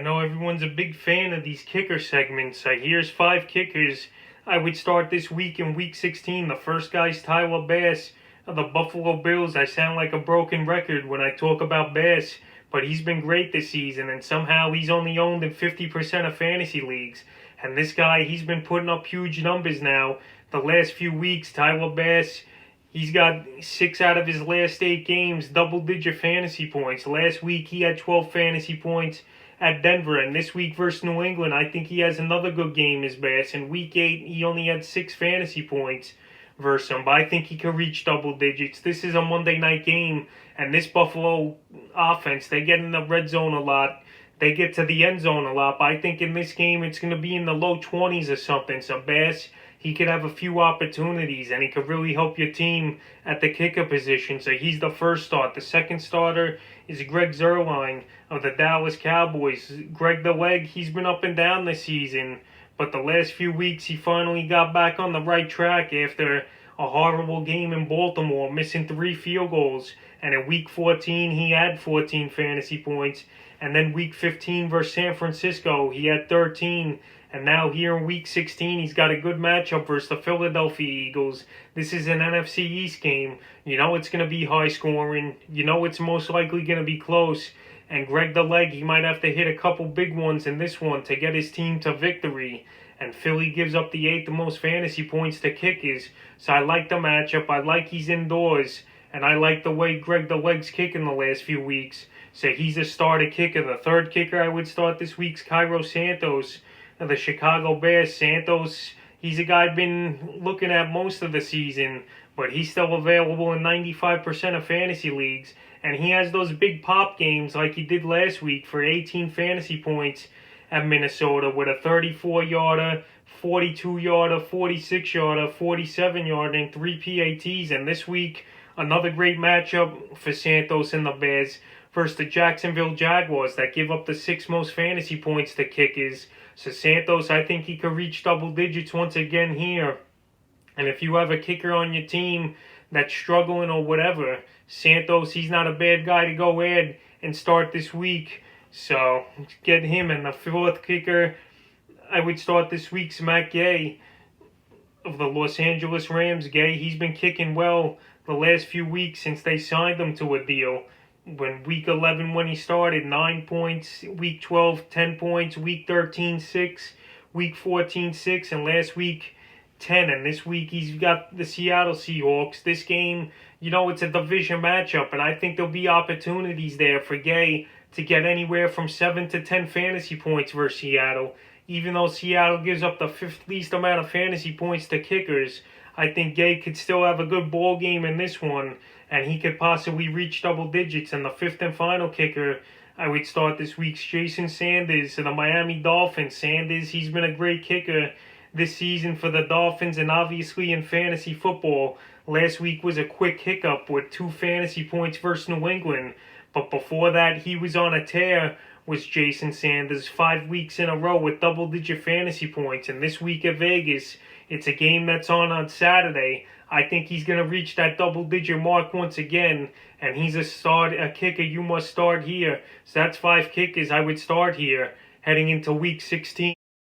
I know everyone's a big fan of these kicker segments. Here's 5 kickers I would start this week in Week 16. The first guy's Tyler Bass of the Buffalo Bills. I sound like a broken record when I talk about Bass, but he's been great this season, and somehow he's only owned in 50% of fantasy leagues. And this guy, he's been putting up huge numbers now. The last few weeks, Tyler Bass, he's got 6 out of his last 8 games, double-digit fantasy points. Last week, he had 12 fantasy points at Denver, and this week versus New England, I think he has another good game as Bass. In Week 8, he only had 6 fantasy points versus him, but I think he could reach double digits. This is a Monday night game, and this Buffalo offense, they get in the red zone a lot. They get to the end zone a lot, but I think in this game, it's going to be in the low 20s or something. So Bass, he could have a few opportunities, and he could really help your team at the kicker position. So he's the first start. The second starter is Greg Zuerlein of the Dallas Cowboys. Greg the Leg, he's been up and down this season, but the last few weeks he finally got back on the right track after a horrible game in Baltimore, missing 3 field goals. And in Week 14, he had 14 fantasy points. And then Week 15 versus San Francisco, he had 13. And now here in Week 16, he's got a good matchup versus the Philadelphia Eagles. This is an NFC East game. You know it's going to be high scoring. You know it's most likely going to be close. And Greg the Leg, he might have to hit a couple big ones in this one to get his team to victory. And Philly gives up the 8th most fantasy points to kickers. So I like the matchup. I like he's indoors. And I like the way Greg the Leg's kicking the last few weeks. So he's a starter kicker. The third kicker I would start this week's Cairo Santos of the Chicago Bears. Santos, he's a guy I've been looking at most of the season, but he's still available in 95% of fantasy leagues. And he has those big pop games like he did last week for 18 fantasy points at Minnesota with a 34-yarder, 42-yarder, 46-yarder, 47-yarder, and 3 PATs. And this week, another great matchup for Santos and the Bears versus the Jacksonville Jaguars that give up the 6th most fantasy points to kickers. So Santos, I think he could reach double digits once again here. And if you have a kicker on your team that's struggling or whatever, Santos, he's not a bad guy to go ahead and start this week. So get him. And the fourth kicker I would start this week's Matt Gay of the Los Angeles Rams. Gay, he's been kicking well the last few weeks since they signed him to a deal. When Week 11, when he started, 9 points. Week 12, 10 points. Week 13, 6. Week 14, 6. And last week, 10. And this week, he's got the Seattle Seahawks. This game, you know, it's a division matchup. And I think there'll be opportunities there for Gay to get anywhere from 7 to 10 fantasy points versus Seattle. Even though Seattle gives up the 5th least amount of fantasy points to kickers, I think Gay could still have a good ball game in this one, and he could possibly reach double digits. And the 5th and final kicker I would start this week's Jason Sanders of the Miami Dolphins. Sanders, he's been a great kicker this season for the Dolphins and obviously in fantasy football. Last week was a quick hiccup with 2 fantasy points versus New England. But before that, he was on a tear, was Jason Sanders, 5 weeks in a row with double-digit fantasy points. And this week at Vegas, it's a game that's on Saturday. I think he's going to reach that double-digit mark once again, and he's a kicker you must start here. So that's 5 kickers I would start here heading into Week 16.